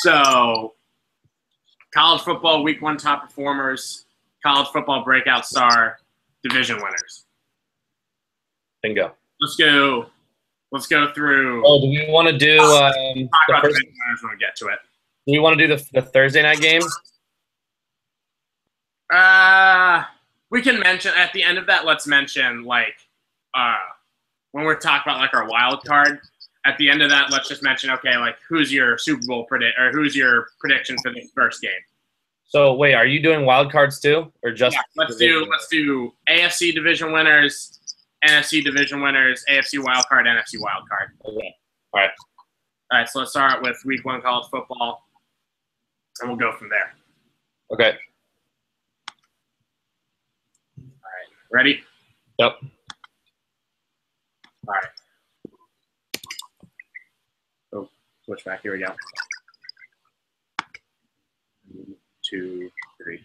So, college football week 1 top performers, college football breakout star, division winners. Bingo. Let's go through. Oh, do we want to do talk about division winners when we get to it? Do we want to do the Thursday night game? We can mention at the end of that. Let's mention when we're talking about like our wild card. At the end of that, let's just mention who's your Super Bowl who's your prediction for the first game. So wait, are you doing wild cards too, or just? Yeah, let's do AFC division winners, NFC division winners, AFC wild card, NFC wild card. Okay. All right. So let's start with week 1 college football, and we'll go from there. Okay. All right. Ready? Yep. All right. Oh, switch back. Here we go. 1, 2, 3.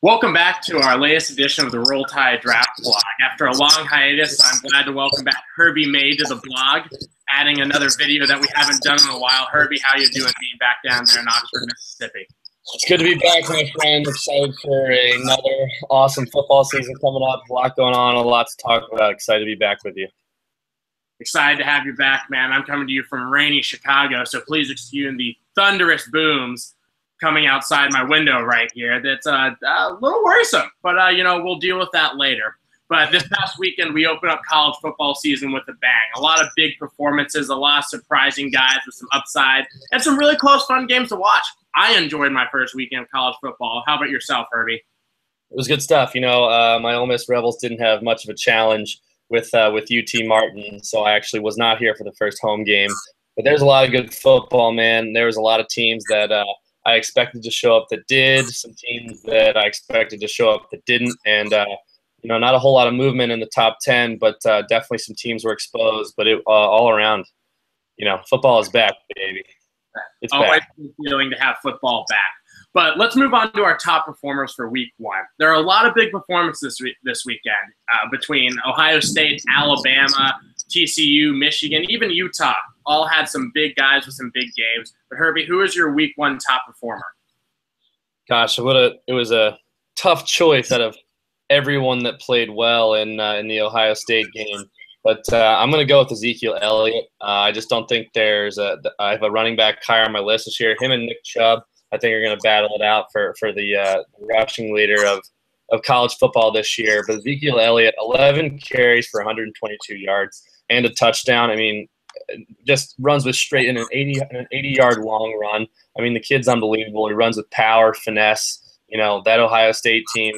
Welcome back to our latest edition of the Roll Tide Draft Blog. After a long hiatus, I'm glad to welcome back Herbie May to the blog, adding another video that we haven't done in a while. Herbie, how you doing being back down there in Oxford, Mississippi? It's good to be back, my friend. Excited for another awesome football season coming up. A lot going on, a lot to talk about. Excited to be back with you. Excited to have you back, man. I'm coming to you from rainy Chicago, so please excuse the thunderous booms coming outside my window right here. That's a little worrisome, but we'll deal with that later. But this past weekend, we opened up college football season with a bang. A lot of big performances, a lot of surprising guys with some upside, and some really close, fun games to watch. I enjoyed my first weekend of college football. How about yourself, Herbie? It was good stuff. My Ole Miss Rebels didn't have much of a challenge with UT Martin, so I actually was not here for the first home game. But there's a lot of good football, man. There was a lot of teams that I expected to show up that did, some teams that I expected to show up that didn't, and not a whole lot of movement in the top 10, but definitely some teams were exposed. But all around, football is back, baby. It's always back. a feeling to have football back. But let's move on to our top performers for week 1. There are a lot of big performances this weekend between Ohio State, Alabama, TCU, Michigan, even Utah. All had some big guys with some big games. But Herbie, who is your week 1 top performer? Gosh, it was a tough choice out of everyone that played well in the Ohio State game. But I'm going to go with Ezekiel Elliott. I just don't think I have a running back higher on my list this year. Him and Nick Chubb, I think, are going to battle it out for the rushing leader of college football this year. But Ezekiel Elliott, 11 carries for 122 yards and a touchdown. I mean, just runs with straight in an 80-yard long run. I mean, the kid's unbelievable. He runs with power, finesse. That Ohio State team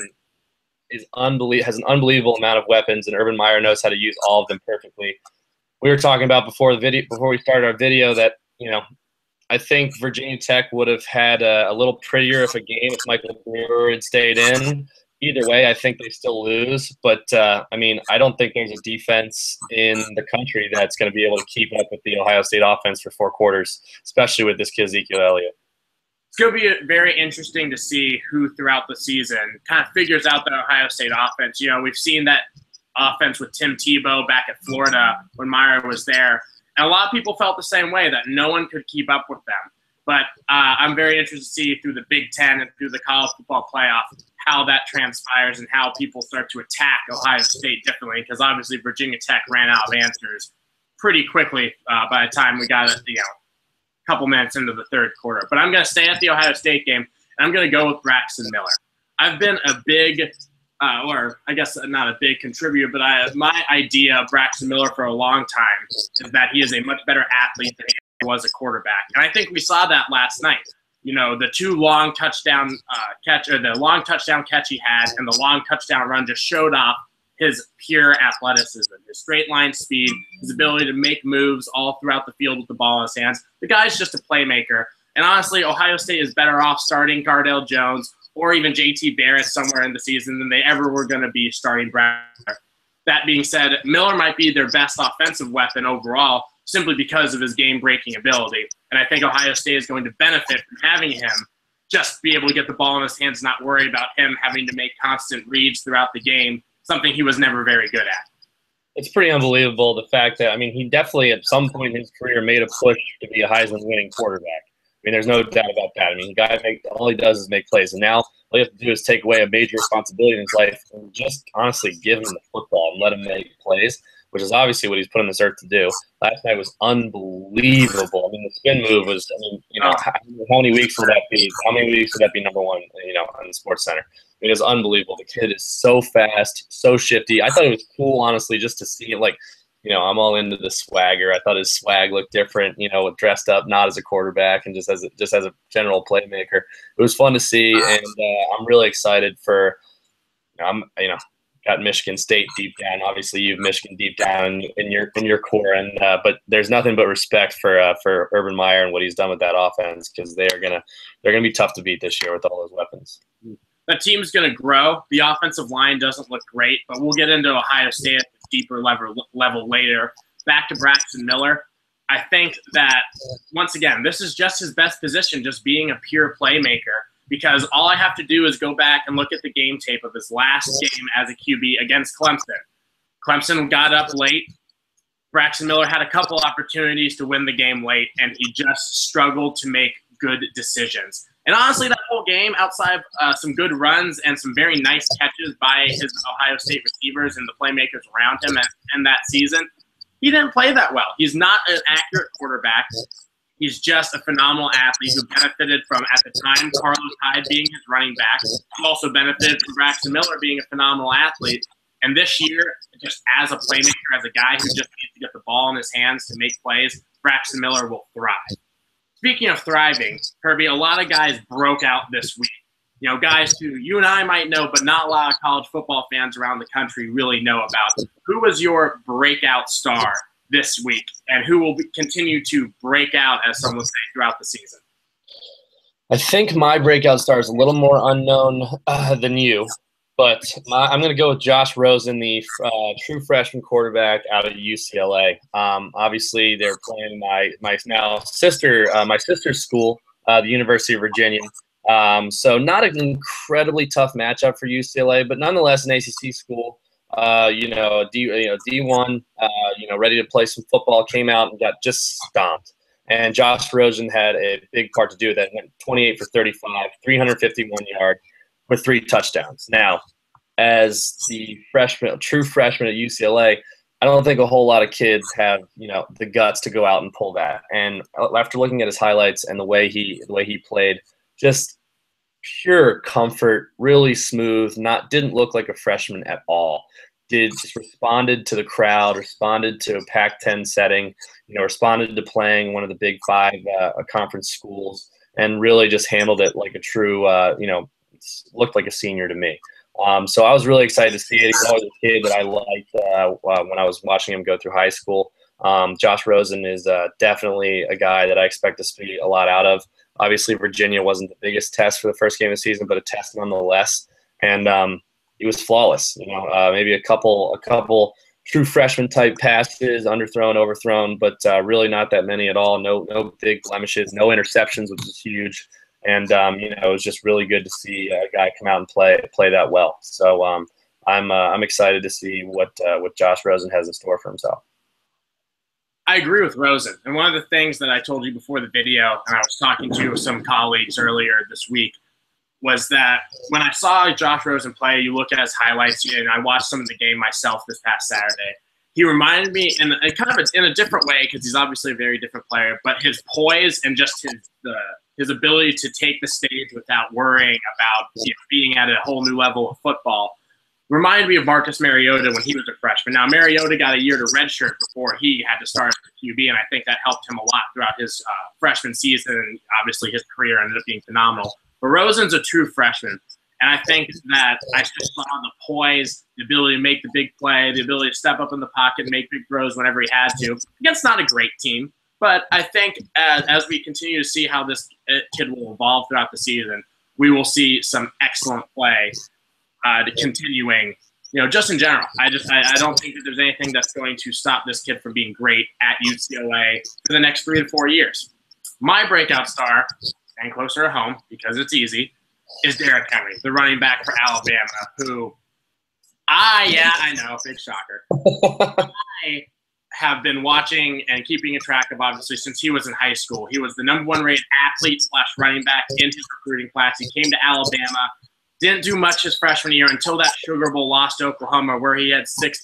has an unbelievable amount of weapons, and Urban Meyer knows how to use all of them perfectly. We were talking about before we started our video that I think Virginia Tech would have had a little prettier of a game if Michael Brewer had stayed in. Either way, I think they still lose. But, I don't think there's a defense in the country that's going to be able to keep up with the Ohio State offense for 4 quarters, especially with this kid Ezekiel Elliott. It's going to be very interesting to see who throughout the season kind of figures out the Ohio State offense. We've seen that offense with Tim Tebow back at Florida when Meyer was there. And a lot of people felt the same way, that no one could keep up with them. But I'm very interested to see through the Big Ten and through the college football playoff how that transpires and how people start to attack Ohio State differently, because obviously Virginia Tech ran out of answers pretty quickly by the time we got a couple minutes into the third quarter. But I'm going to stay at the Ohio State game, and I'm going to go with Braxton Miller. I've been a big or I guess not a big contributor, but my idea of Braxton Miller for a long time is that he is a much better athlete than he was a quarterback. And I think we saw that last night. The 2 long touchdown the long touchdown catch he had and the long touchdown run just showed off his pure athleticism, his straight line speed, his ability to make moves all throughout the field with the ball in his hands. The guy's just a playmaker. And honestly, Ohio State is better off starting Cardale Jones or even JT Barrett somewhere in the season than they ever were going to be starting Braxton. That being said, Miller might be their best offensive weapon overall simply because of his game-breaking ability. And I think Ohio State is going to benefit from having him just be able to get the ball in his hands, not worry about him having to make constant reads throughout the game, something he was never very good at. It's pretty unbelievable, the fact that, he definitely at some point in his career made a push to be a Heisman winning quarterback. mean, there's no doubt about that. I mean, all he does is make plays, and now all you have to do is take away a major responsibility in his life and just honestly give him the football and let him make plays, which is obviously what he's put on this earth to do. Last night was unbelievable. I mean, the spin move was, I mean, how many weeks will that be? How many weeks would that be number one, on the Sports Center? I mean, it was unbelievable. The kid is so fast, so shifty. I thought it was cool, honestly, just to see it. Like, I'm all into the swagger. I thought his swag looked different, with dressed up, not as a quarterback and just as a general playmaker. It was fun to see, and I'm really excited for. Got Michigan State deep down. Obviously, you have Michigan deep down in your core, and but there's nothing but respect for Urban Meyer and what he's done with that offense, because they're gonna be tough to beat this year with all those weapons. The team's gonna grow. The offensive line doesn't look great, but we'll get into Ohio State at the deeper level later. Back to Braxton Miller. I think that once again, this is just his best position, just being a pure playmaker. Because all I have to do is go back and look at the game tape of his last game as a QB against Clemson. Clemson got up late. Braxton Miller had a couple opportunities to win the game late, and he just struggled to make good decisions. And honestly, that whole game, outside of some good runs and some very nice catches by his Ohio State receivers and the playmakers around him and that season, he didn't play that well. He's not an accurate quarterback. He's just a phenomenal athlete who benefited from, at the time, Carlos Hyde being his running back. He also benefited from Braxton Miller being a phenomenal athlete. And this year, just as a playmaker, as a guy who just needs to get the ball in his hands to make plays, Braxton Miller will thrive. Speaking of thriving, Kirby, a lot of guys broke out this week. Guys who you and I might know, but not a lot of college football fans around the country really know about. Who was your breakout star this week, and who will continue to break out, as some would say, throughout the season? I think my breakout star is a little more unknown than you, but I'm going to go with Josh Rosen, the true freshman quarterback out of UCLA. Obviously, they're playing my sister's school, the University of Virginia. So not an incredibly tough matchup for UCLA, but nonetheless an ACC school. D1, ready to play some football, came out and got just stomped. And Josh Rosen had a big part to do with that. Went 28 for 35, 351 yards with 3 touchdowns. Now, as the true freshman at UCLA, I don't think a whole lot of kids have, the guts to go out and pull that. And after looking at his highlights and the way he played, just pure comfort, really smooth, didn't look like a freshman at all. Just responded to the crowd, responded to a Pac-10 setting, responded to playing one of the Big Five conference schools, and really just handled it like a true, looked like a senior to me. So I was really excited to see it. He's always a kid that I liked when I was watching him go through high school. Josh Rosen is definitely a guy that I expect to see a lot out of. Obviously, Virginia wasn't the biggest test for the first game of the season, but a test nonetheless. And he was flawless. Maybe a couple true freshman type passes, underthrown, overthrown, but really not that many at all. No big blemishes, no interceptions, which is huge. And it was just really good to see a guy come out and play that well. So I'm excited to see what Josh Rosen has in store for himself. I agree with Rosen. And one of the things that I told you before the video, and I was talking to some colleagues earlier this week, was that when I saw Josh Rosen play, you look at his highlights, and I watched some of the game myself this past Saturday. He reminded me in a different way, because he's obviously a very different player, but his poise and just his ability to take the stage without worrying about being at a whole new level of football reminded me of Marcus Mariota when he was a freshman. Now, Mariota got a year to redshirt before he had to start as a QB, and I think that helped him a lot throughout his freshman season, and obviously his career ended up being phenomenal. But Rosen's a true freshman, and I think that I just saw the poise, the ability to make the big play, the ability to step up in the pocket and make big throws whenever he had to. Against not a great team, but I think as we continue to see how this kid will evolve throughout the season, we will see some excellent play to continuing, just in general. I don't think that there's anything that's going to stop this kid from being great at UCLA for the next 3 to 4 years. My breakout star, and closer to home because it's easy, is Derrick Henry, the running back for Alabama, who I know, big shocker. I have been watching and keeping a track of, obviously, since he was in high school. He was the #1 rated athlete / running back in his recruiting class. He came to Alabama, didn't do much his freshman year until that Sugar Bowl loss to Oklahoma, where he had 6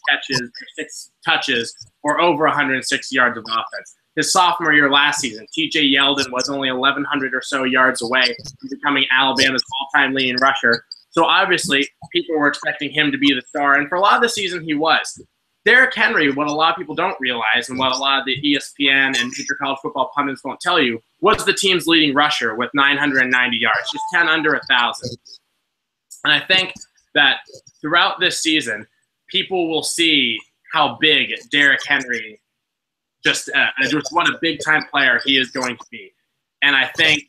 touches or over 160 yards of offense. His sophomore year last season, T.J. Yeldon was only 1,100 or so yards away from becoming Alabama's all-time leading rusher. So obviously, people were expecting him to be the star, and for a lot of the season, he was. Derrick Henry, what a lot of people don't realize, and what a lot of the ESPN and major college football pundits won't tell you, was the team's leading rusher with 990 yards, just 10 under 1,000. And I think that throughout this season, people will see how big Derrick Henry, just what a big-time player he is going to be. And I think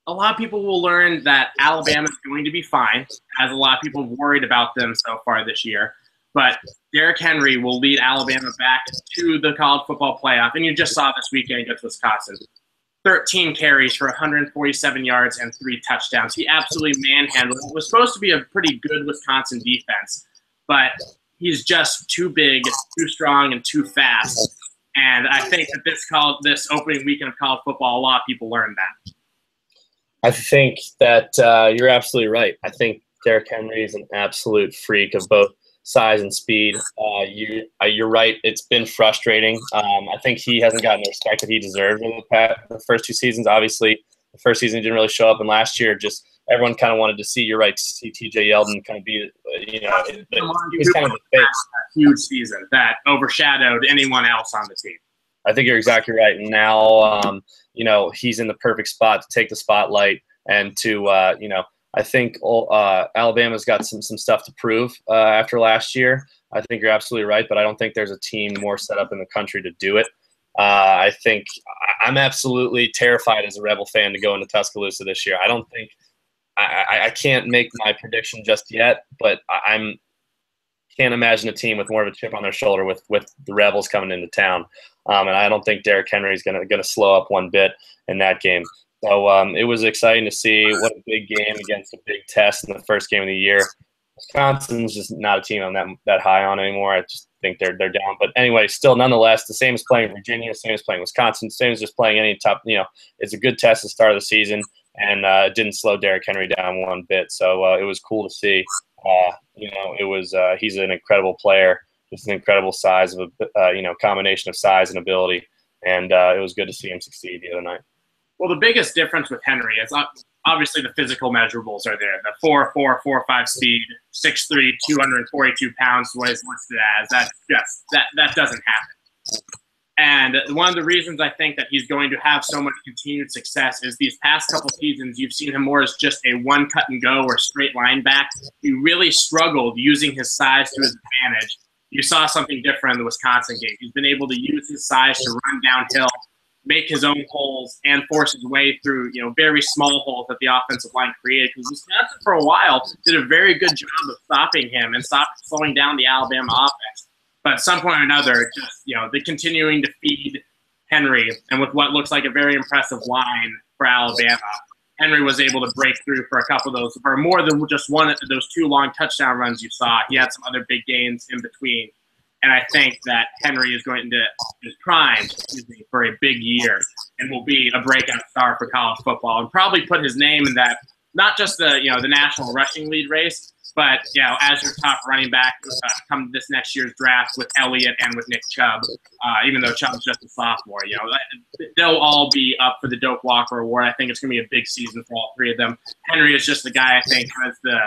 a lot of people will learn that Alabama is going to be fine, as a lot of people have worried about them so far this year. But Derrick Henry will lead Alabama back to the college football playoff. And you just saw this weekend against Wisconsin. 13 carries for 147 yards and 3 touchdowns. He absolutely manhandled what was supposed to be a pretty good Wisconsin defense. But he's just too big, too strong, and too fast. And I think that this opening weekend of college football, a lot of people learned that. I think that you're absolutely right. I think Derrick Henry is an absolute freak of both size and speed. You're right. It's been frustrating. I think he hasn't gotten the respect that he deserved in the first 2 seasons. Obviously, the first season didn't really show up, and last year, just everyone kind of wanted to see. You're right. See T.J. Yeldon kind of be, he was kind of the face. Huge season that overshadowed anyone else on the team. I think you're exactly right. And now, he's in the perfect spot to take the spotlight and to, I think Alabama's got some stuff to prove after last year. I think you're absolutely right, but I don't think there's a team more set up in the country to do it. I think I'm absolutely terrified as a Rebel fan to go into Tuscaloosa this year. I don't think I can't make my prediction just yet, but can't imagine a team with more of a chip on their shoulder with the Rebels coming into town. And I don't think Derrick Henry is going to slow up one bit in that game. So it was exciting to see. What a big game against a big test in the first game of the year. Wisconsin's just not a team I'm that high on anymore. I just think they're down. But anyway, still, nonetheless, the same as playing Virginia, same as playing Wisconsin, same as just playing any top. It's a good test at the start of the season, and it didn't slow Derrick Henry down one bit. So it was cool to see. He's an incredible player. Just an incredible size of combination of size and ability, and it was good to see him succeed the other night. Well, the biggest difference with Henry is obviously the physical measurables are there. The 4.4, 4.5 speed, 6'3", 242 pounds, what is listed as. That doesn't happen. And one of the reasons I think that he's going to have so much continued success is these past couple seasons, you've seen him more as just a one cut and go or straight line back. He really struggled using his size to his advantage. You saw something different in the Wisconsin game. He's been able to use his size to run downhill, make his own holes, and force his way through, very small holes that the offensive line created. Because Wisconsin, for a while, did a very good job of stopping him and slowing down the Alabama offense. But at some point or another, just, they're continuing to feed Henry, and with what looks like a very impressive line for Alabama, Henry was able to break through for a couple of those, or more than just one of those 2 long touchdown runs you saw. He had some other big gains in between. And I think that Henry is primed for a big year and will be a breakout star for college football and probably put his name in that, not just the national rushing lead race, but as your top running back come this next year's draft with Elliott and with Nick Chubb, even though Chubb's just a sophomore, they'll all be up for the Doak Walker Award. I think it's going to be a big season for all 3 of them. Henry is just the guy I think has the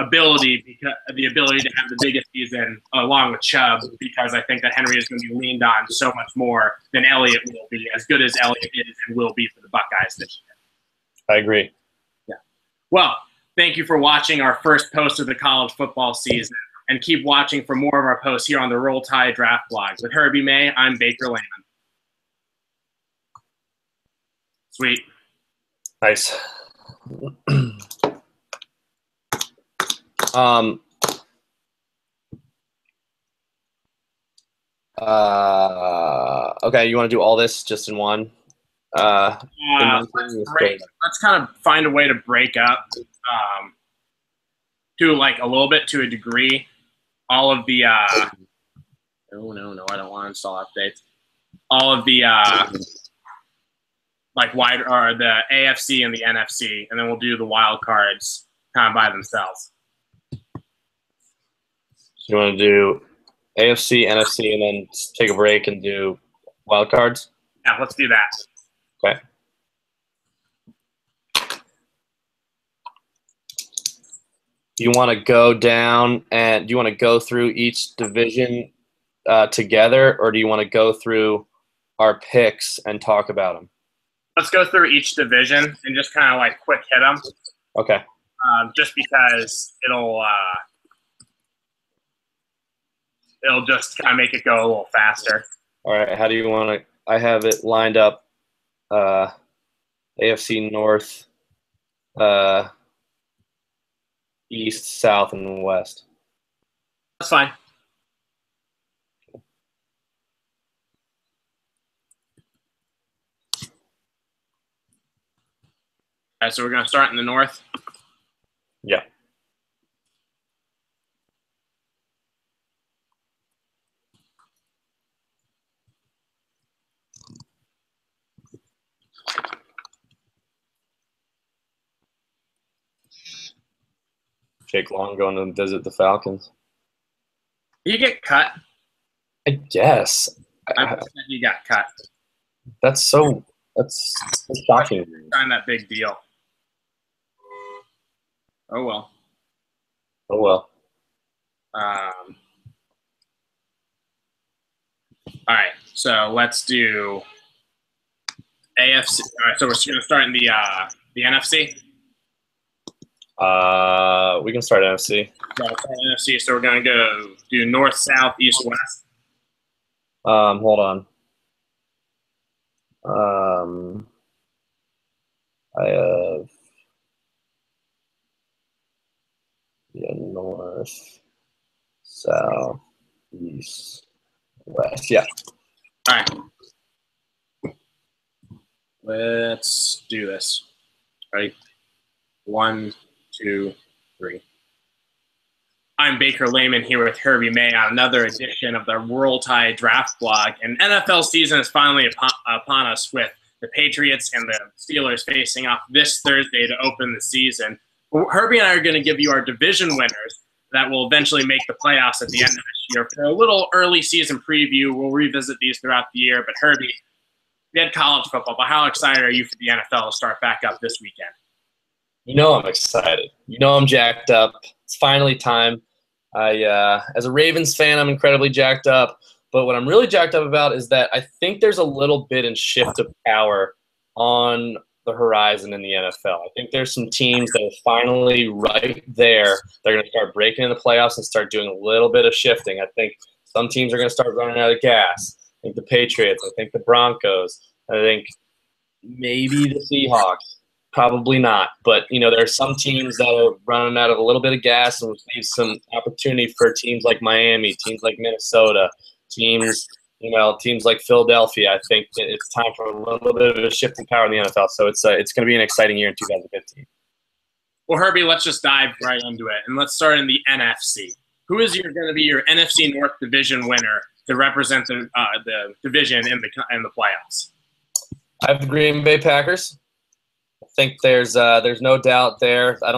ability to have the biggest season along with Chubb, because I think that Henry is going to be leaned on so much more than Elliott will be, as good as Elliott is and will be for the Buckeyes this year. I agree. Yeah. Well, thank you for watching our first post of the college football season, and keep watching for more of our posts here on the Roll Tide Draft Blog. With Herbie May, I'm Baker Lehman. Sweet. Nice. Okay, you want to do all this just in one? Let's kind of find a way to break up to like a little bit, to a degree, all of the No, no, no, I don't want to install updates. All of the like wide or the AFC and the NFC, and then we'll do the wild cards kind of by themselves. You want to do AFC, NFC, and then take a break and do wild cards? Yeah, let's do that. Okay. Do you want to go down and do you want to go through each division together, or do you want to go through our picks and talk about them? Let's go through each division and just kind of like quick hit them. Okay. Just because it'll just kind of make it go a little faster. All right. How do you want to? I have it lined up. AFC North, East, South, and West. That's fine. All right, so we're going to start in the North. Yeah. Jake Long going to visit the Falcons. You get cut. I guess. I bet you got cut. That's shocking. Sign that big deal. Oh well. Oh well. All right, so let's do AFC. All right, so we're going to start in the NFC. We can start NFC. NFC. So we're going to go do North, South, East, West. Hold on. I have North, South, East, West. Yeah. All right. Let's do this. Ready? 1, 2, 3. I'm Baker Lehman here with Herbie May on another edition of the Roll Tide Draft Blog. And NFL season is finally upon us with the Patriots and the Steelers facing off this Thursday to open the season. Herbie and I are going to give you our division winners that will eventually make the playoffs at the end of this year. For a little early season preview, we'll revisit these throughout the year. But Herbie, we had college football, but how excited are you for the NFL to start back up this weekend? You know I'm excited. You know I'm jacked up. It's finally time. As a Ravens fan, I'm incredibly jacked up. But what I'm really jacked up about is that I think there's a little bit in shift of power on the horizon in the NFL. I think there's some teams that are finally right there. They're going to start breaking in the playoffs and start doing a little bit of shifting. I think some teams are going to start running out of gas. I think the Patriots. I think the Broncos. I think maybe the Seahawks. Probably not. But, there are some teams that are running out of a little bit of gas, and leave some opportunity for teams like Miami, teams like Minnesota, teams like Philadelphia. I think it's time for a little bit of a shift in power in the NFL. So it's going to be an exciting year in 2015. Well, Herbie, let's just dive right into it, and let's start in the NFC. Who is going to be your NFC North division winner to represent the division in the playoffs? I have the Green Bay Packers. I think there's no doubt there. I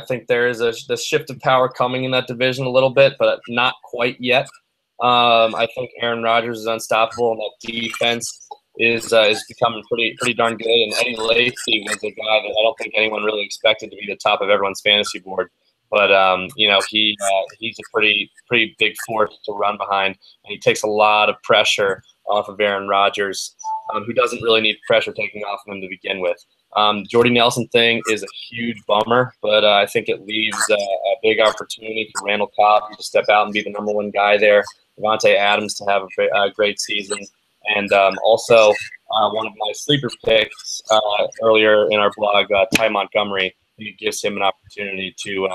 think there is a shift of power coming in that division a little bit, but not quite yet. I think Aaron Rodgers is unstoppable, and that defense is becoming pretty darn good. And Eddie Lacy was a guy that I don't think anyone really expected to be the top of everyone's fantasy board. But he's a pretty big force to run behind, and he takes a lot of pressure off of Aaron Rodgers, who doesn't really need pressure taking off of him to begin with. Jordy Nelson thing is a huge bummer, but I think it leaves a big opportunity for Randall Cobb to step out and be the number one guy there. Devontae Adams to have a great season, and also one of my sleeper picks earlier in our blog, Ty Montgomery. It gives him an opportunity to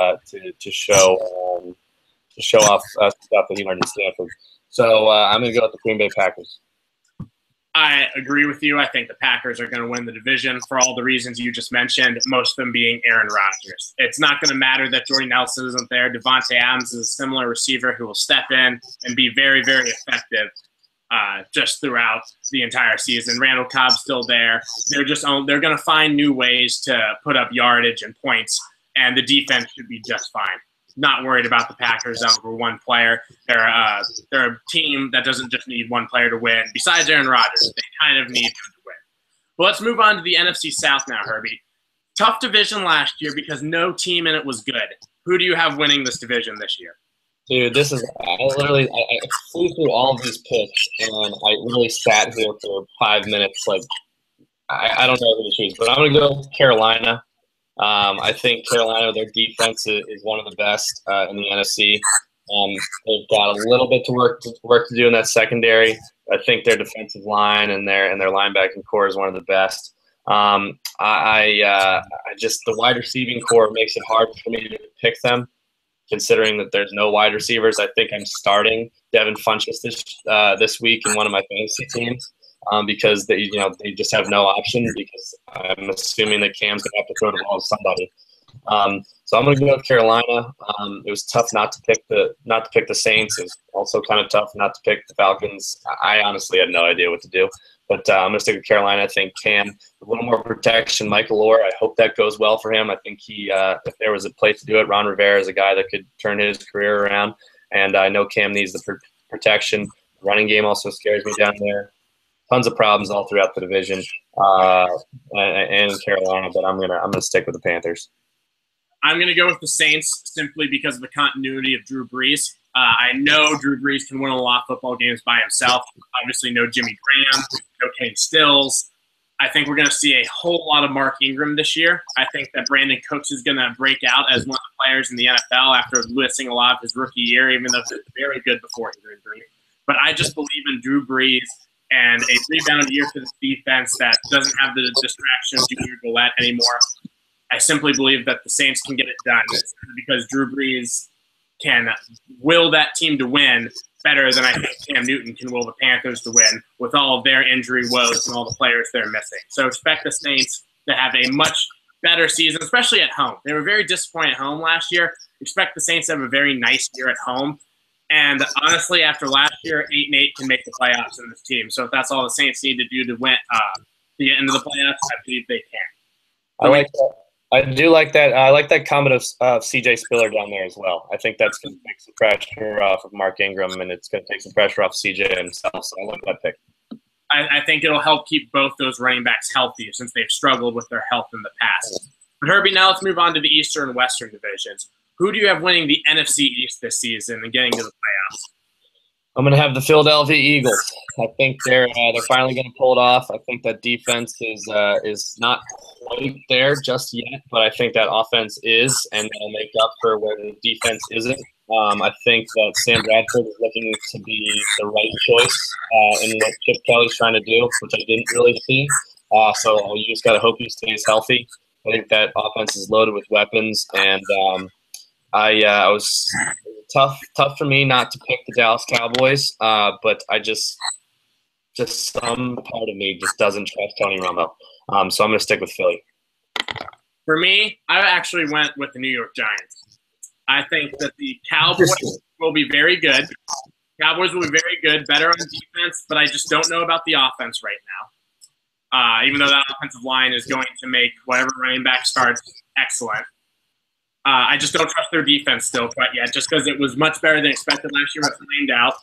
show off stuff that he learned in Stanford. So I'm going to go with the Green Bay Packers. I agree with you. I think the Packers are going to win the division for all the reasons you just mentioned, most of them being Aaron Rodgers. It's not going to matter that Jordy Nelson isn't there. Devontae Adams is a similar receiver who will step in and be very, very effective just throughout the entire season. Randall Cobb's still there. They're going to find new ways to put up yardage and points, and the defense should be just fine. Not worried about the Packers over one player. They're a team that doesn't just need one player to win. Besides Aaron Rodgers, they kind of need him to win. But let's move on to the NFC South now, Herbie. Tough division last year because no team in it was good. Who do you have winning this division this year? Dude, this is I flew through all of these picks, and I really sat here for 5 minutes. Like, I don't know who to choose, but I'm going to go with Carolina. I think Carolina, their defense is one of the best in the NFC. They've got a little bit to work to do in that secondary. I think their defensive line and their linebacking core is one of the best. I just the wide receiving core makes it hard for me to pick them, considering that there's no wide receivers. I think I'm starting Devin Funchess this week in one of my fantasy teams. Because they just have no option, because I'm assuming that Cam's gonna have to throw the ball to somebody. So I'm gonna go with Carolina. It was tough not to pick the Saints. It was also kind of tough not to pick the Falcons. I honestly had no idea what to do, but I'm gonna stick with Carolina. I think Cam a little more protection. Michael Orr, I hope that goes well for him. I think he if there was a place to do it, Ron Rivera is a guy that could turn his career around, and I know Cam needs the protection. The running game also scares me down there. Tons of problems all throughout the division and in Carolina, but I'm gonna stick with the Panthers. I'm gonna go with the Saints simply because of the continuity of Drew Brees. I know Drew Brees can win a lot of football games by himself. Obviously, no Jimmy Graham, no Kane Stills. I think we're gonna see a whole lot of Mark Ingram this year. I think that Brandon Cooks is gonna break out as one of the players in the NFL after missing a lot of his rookie year, even though he was very good before his injury. But I just believe in Drew Brees and a rebound year for this defense that doesn't have the distraction of Junior Gillette anymore. I simply believe that the Saints can get it done because Drew Brees can will that team to win better than I think Cam Newton can will the Panthers to win with all of their injury woes and all the players they're missing. So expect the Saints to have a much better season, especially at home. They were very disappointed at home last year. Expect the Saints to have a very nice year at home. And honestly, after last year, 8-8 can make the playoffs in this team. So if that's all the Saints need to do to win to get into the playoffs, I believe they can. I like that. I do like that. I like that comment of C.J. Spiller down there as well. I think that's going to take some pressure off of Mark Ingram, and it's going to take some pressure off C.J. himself. So I like that pick. I think it'll help keep both those running backs healthy since they've struggled with their health in the past. But Herbie, now let's move on to the Eastern and Western divisions. Who do you have winning the NFC East this season and getting to the playoffs? I'm going to have the Philadelphia Eagles. I think they're finally going to pull it off. I think that defense is not quite there just yet, but I think that offense is, and they'll make up for where the defense isn't. I think that Sam Bradford is looking to be the right choice in what Chip Kelly's trying to do, which I didn't really see. So you just got to hope he stays healthy. I think that offense is loaded with weapons, and I was tough for me not to pick the Dallas Cowboys, but I just some part of me just doesn't trust Tony Romo. So I'm going to stick with Philly. For me, I actually went with the New York Giants. I think that the Cowboys will be very good. Cowboys will be very good, better on defense, but I just don't know about the offense right now. Even though that offensive line is going to make whatever running back starts excellent. I just don't trust their defense still quite yet, just because it was much better than expected last year, but flamed out.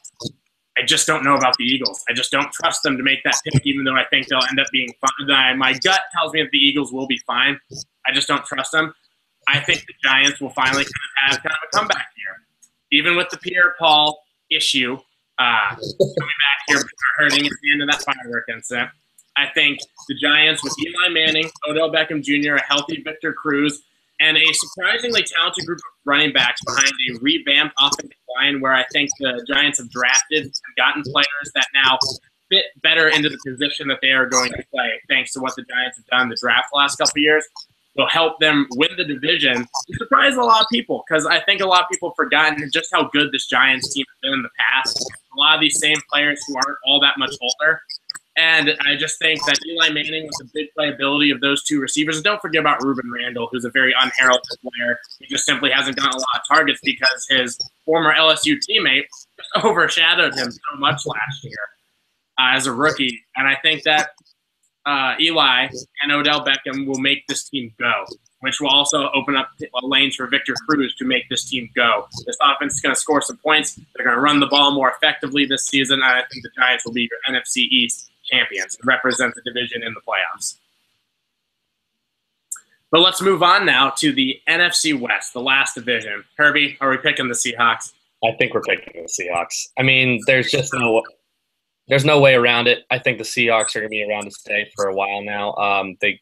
I just don't know about the Eagles. I just don't trust them to make that pick, even though I think they'll end up being fine. My gut tells me that the Eagles will be fine. I just don't trust them. I think the Giants will finally have kind of a comeback here. Even with the Pierre-Paul issue coming back here, hurting at the end of that firework incident, I think the Giants with Eli Manning, Odell Beckham Jr., a healthy Victor Cruz, and a surprisingly talented group of running backs behind a revamped offensive line where I think the Giants have drafted and gotten players that now fit better into the position that they are going to play, thanks to what the Giants have done in the draft the last couple of years. Will help them win the division. It surprised a lot of people because I think a lot of people have forgotten just how good this Giants team has been in the past. A lot of these same players who aren't all that much older And I just think that Eli Manning, with the big playability of those two receivers, and don't forget about Reuben Randall, who's a very unheralded player. He just simply hasn't gotten a lot of targets because his former LSU teammate overshadowed him so much last year as a rookie. And I think that Eli and Odell Beckham will make this team go, which will also open up lanes for Victor Cruz to make this team go. This offense is going to score some points. They're going to run the ball more effectively this season, and I think the Giants will be your NFC East champions and represent the division in the playoffs. But let's move on now to the NFC West, the last division. Herbie, are we picking the Seahawks? I think we're picking the Seahawks. I mean, there's no way around it. I think the Seahawks are going to be around to stay for a while now. They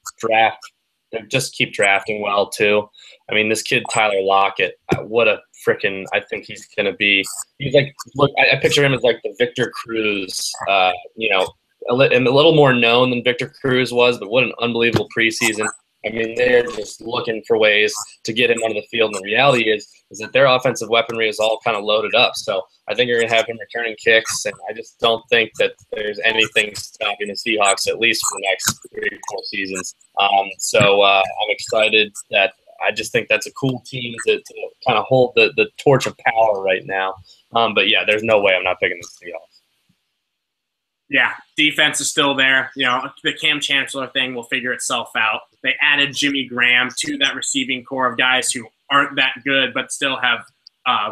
just keep drafting well too. I mean, this kid Tyler Lockett, what a freaking! I think he's going to be. He's like, look, I picture him as like the Victor Cruz. A little more known than Victor Cruz was, but what an unbelievable preseason. I mean, they're just looking for ways to get him onto the field. And the reality is that their offensive weaponry is all kind of loaded up. So I think you're going to have him returning kicks, and I just don't think that there's anything stopping the Seahawks, at least for the next 3 or 4 seasons. So I'm excited that I just think that's a cool team to kind of hold the torch of power right now. But, yeah, there's no way I'm not picking the Seahawks. Yeah, defense is still there. You know, the Cam Chancellor thing will figure itself out. They added Jimmy Graham to that receiving core of guys who aren't that good but still have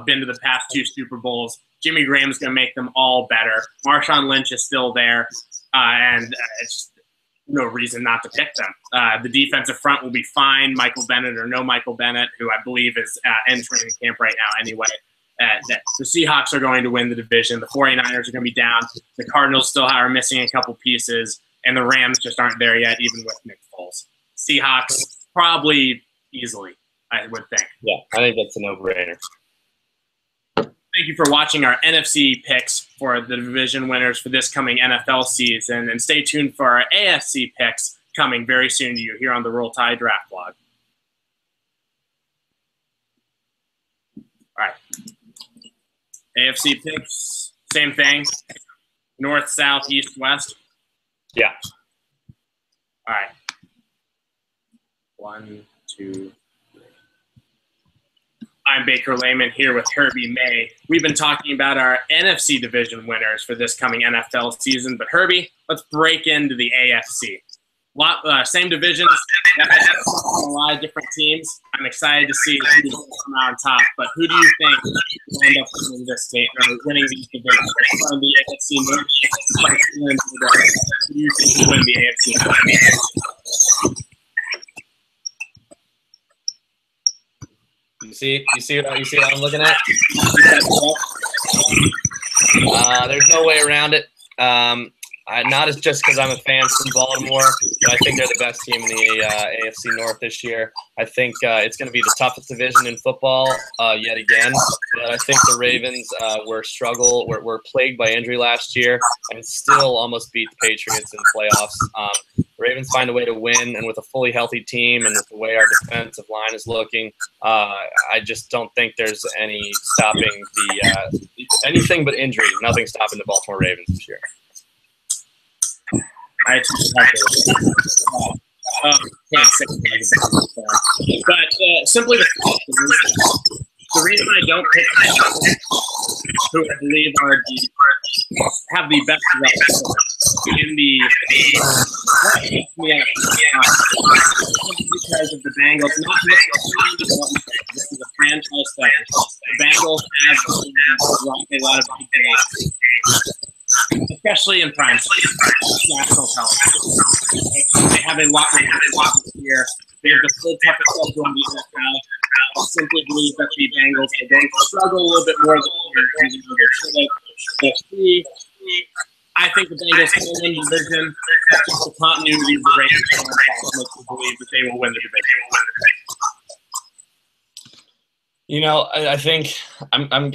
been to the past 2 Super Bowls. Jimmy Graham's going to make them all better. Marshawn Lynch is still there, and it's just no reason not to pick them. The defensive front will be fine, Michael Bennett or no Michael Bennett, who I believe is in training camp right now anyway. The Seahawks are going to win the division. The 49ers are going to be down. The Cardinals still are missing a couple pieces, and the Rams just aren't there yet, even with Nick Foles. Seahawks probably easily, I would think. Yeah, I think that's a no-brainer. Thank you for watching our NFC picks for the division winners for this coming NFL season, and stay tuned for our AFC picks coming very soon to you here on the Roll Tide Draft Blog. All right. AFC picks, same thing. North, South, East, West. Yeah. All right. 1, 2, 3. I'm Baker Lehman here with Herbie May. We've been talking about our NFC division winners for this coming NFL season, but Herbie, let's break into the AFC. Same divisions, a lot of different teams. I'm excited to see who's going to come out on top. But who do you think will end up winning this team, or winning these divisions? From the AFC North, who do you think will win the AFC? You see what I'm looking at? There's no way around it. Not as just because I'm a fan from Baltimore, but I think they're the best team in the AFC North this year. I think it's going to be the toughest division in football yet again. But I think the Ravens were plagued by injury last year and still almost beat the Patriots in the playoffs. The Ravens find a way to win, and with a fully healthy team and with the way our defensive line is looking, I just don't think there's any stopping anything but injury. Nothing stopping the Baltimore Ravens this year. I can't say anything. But simply the reason I don't pick who I believe have the best record in the because of the Bengals. Not this is a franchise player. The Bengals have a lot of big games, especially in prime time, national television. They have a lot this year. They're the third toughest schedule in the NFL. I simply believe that the Bengals are going to struggle a little bit more this year. I think the Bengals will win the division. The continuity of the Ravens makes me believe that they will win the division. You know, I think I've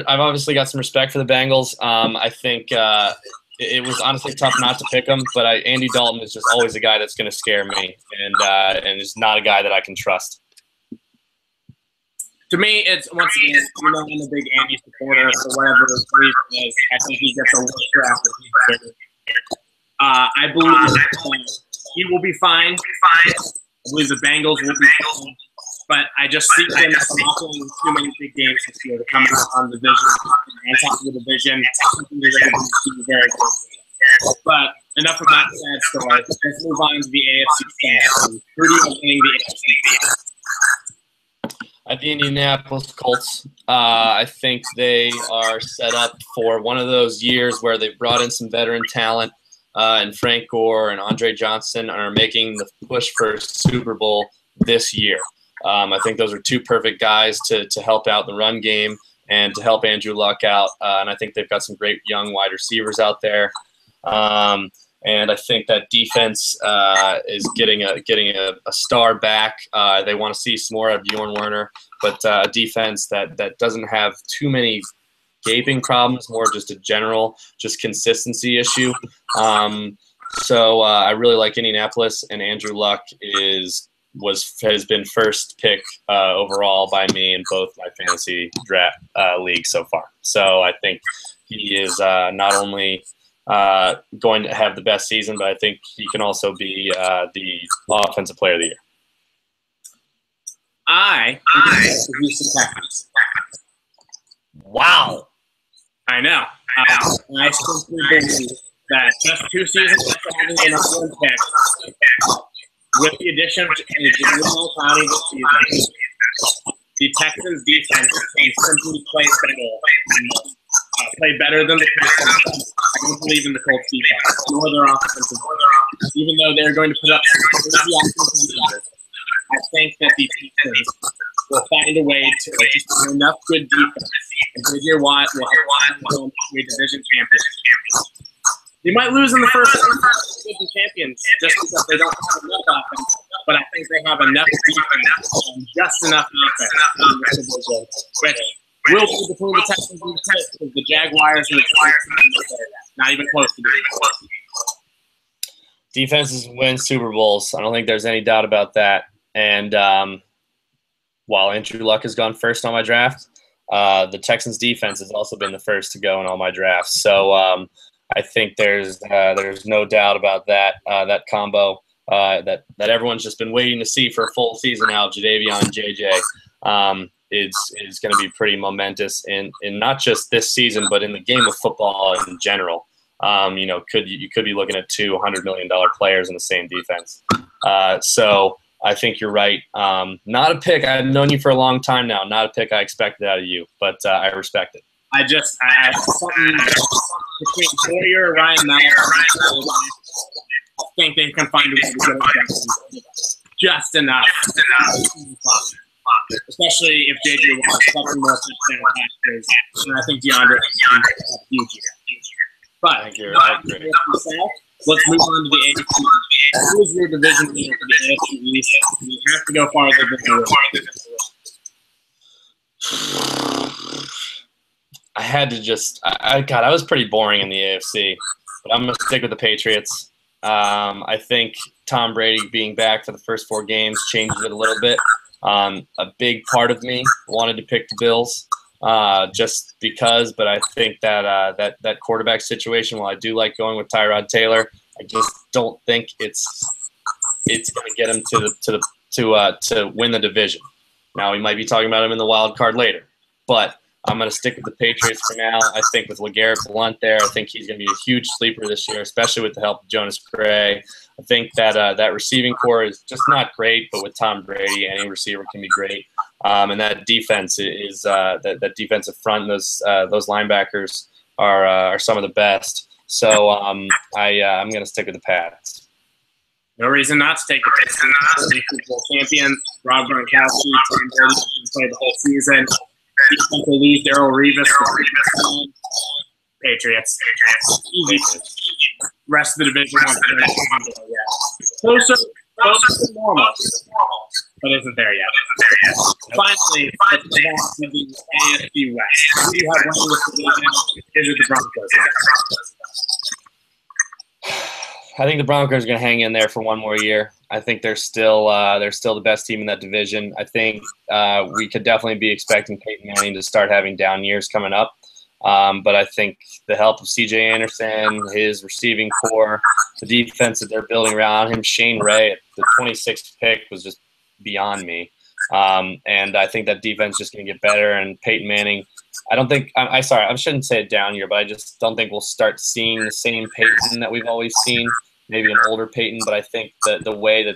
obviously got some respect for the Bengals. I think it was honestly tough not to pick them, but Andy Dalton is just always a guy that's going to scare me, and is not a guy that I can trust. To me, it's once again, I'm a big Andy supporter for whatever his reason is. I think he gets a worse draft than he deserves. I believe he will be fine. I believe the Bengals will be fine. But I just see them knocking too many big games this year to come out on the division, on top of the division. They're going to be very good. But enough of that sad story. Let's move on to the AFC South. Who do you think the AFC? At the Indianapolis Colts, I think they are set up for one of those years where they brought in some veteran talent, and Frank Gore and Andre Johnson are making the push for Super Bowl this year. I think those are two perfect guys to help out the run game and to help Andrew Luck out. And I think they've got some great young wide receivers out there. And I think that defense is getting a star back. They want to see some more of Bjorn Werner, but a defense that doesn't have too many gaping problems, more just a general consistency issue. So I really like Indianapolis, and Andrew Luck has been first pick overall by me in both my fantasy draft leagues so far. So I think he is not only going to have the best season, but I think he can also be the offensive player of the year. I think the Houston Texans. Wow. I know. I simply believe that just 2 seasons after having a number 1 pick, with the addition of Jamal Clowney this season, the Texans defense can simply play better than the Colts. I don't believe in the Colts defense, nor their offensive line. Even though they're going to put up some crazy offensive numbers, I think that the Texans will find a way to just have enough good defense, and J.J. Watt will have a division championship. They might lose in the first division champions just because they don't have enough offense, but I think they have enough defense and just enough offense in the division, which will be between the Texans and the Colts, because the Jaguars and the Colts not even close to being. Defenses win Super Bowls. I don't think there's any doubt about that. And while Andrew Luck has gone first on my draft, the Texans defense has also been the first to go in all my drafts. So I think there's no doubt about that combo that everyone's just been waiting to see for a full season now. Jadeveon and JJ is going to be pretty momentous in not just this season, but in the game of football in general. You could be looking at $200 million players in the same defense. So I think you're right. Not a pick. I've known you for a long time now. Not a pick I expected out of you, but I respect it. I something between Poyer and Ryan Mallett. I think they can find a way to get it just enough. Especially if JJ wants something more touchdown passes, and I think DeAndre is a huge year. But let's move on to the AFC. Who is your division leader for the AFC East? You have to go farther than the I had to I was pretty boring in the AFC, but I'm going to stick with the Patriots. I think Tom Brady being back for the first 4 games changes it a little bit. A big part of me wanted to pick the Bills just because, but I think that that quarterback situation, while I do like going with Tyrod Taylor, I just don't think it's going to get him to win the division. Now, we might be talking about him in the wild card later, but I'm going to stick with the Patriots for now. I think with LeGarrette Blount there, I think he's going to be a huge sleeper this year, especially with the help of Jonas Gray. I think that that receiving core is just not great, but with Tom Brady, any receiver can be great. And that defense is that defensive front, those linebackers are some of the best. So I'm going to stick with the Pats. No reason not to take the Pats. Super Bowl champion, Rob Gronkowski, Tom Brady can play the whole season. They lose Darrell Revis. Patriots. Easy. Rest of the division. Closer to normal, but isn't there yet. Finally, let's move on to the AFC West. Who do you have winning this division? Is it the Broncos? I think the Broncos are going to hang in there for one more year. I think they're still the best team in that division. I think we could definitely be expecting Peyton Manning to start having down years coming up. But I think the help of C.J. Anderson, his receiving core, the defense that they're building around him, Shane Ray, the 26th pick was just beyond me. And I think that defense is just going to get better. And Peyton Manning, I don't think – I shouldn't say it down here, but I just don't think we'll start seeing the same Peyton that we've always seen, maybe an older Peyton. But I think that the way that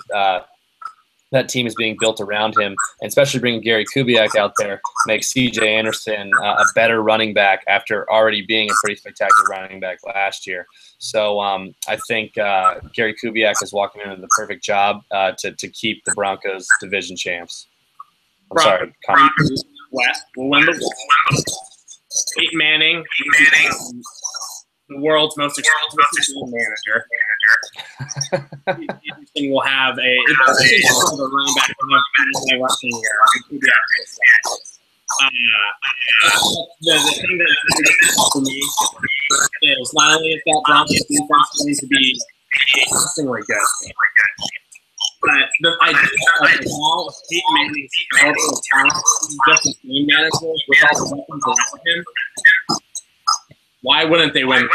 that team is being built around him, and especially bringing Gary Kubiak out there, makes C.J. Anderson a better running back after already being a pretty spectacular running back last year. So I think Gary Kubiak is walking into the perfect job to keep the Broncos division champs. I'm sorry. West will win the West. Peyton Manning, the world's most expensive manager. Anderson will have a running back in rushing year. The thing that for me is not only is that Broncos defense going to be interestingly good, but the idea of all Peyton Manning's eligible talent, just as game manager with all the weapons around him, why wouldn't they win?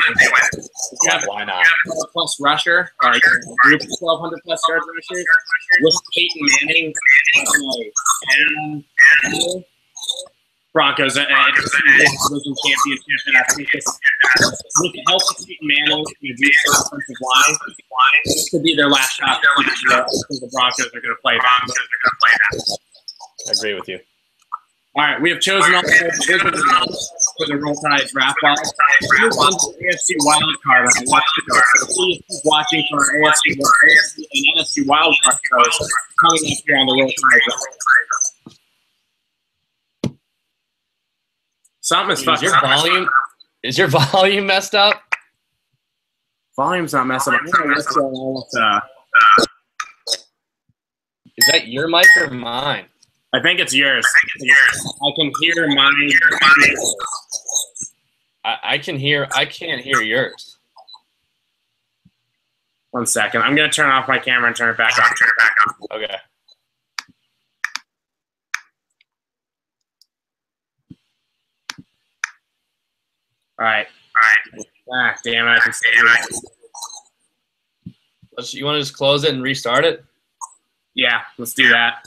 Why not? Plus rusher, or a group of 1,200 plus yard rushers with Peyton Manning, Broncos a division championship, and I think with the help of Peyton Manning and the defensive line, this could be their last shot. The Broncos are going to play that. I agree with you. All right, we have chosen all for the Roll Tide draft box. Here's one AFC wildcard. Watching for our AFC and NFC wildcard shows coming up here on the Roll Tide. Something is fucking. Is your volume messed up? Volume's not messed up. I don't know what's going on with, Is that your mic or mine? I think it's yours. I can hear mine. I can't hear yours. 1 second. I'm going to turn off my camera and turn it back on. Okay. All right. Ah, damn it. I can see it. You want to just close it and restart it? Yeah, let's do that.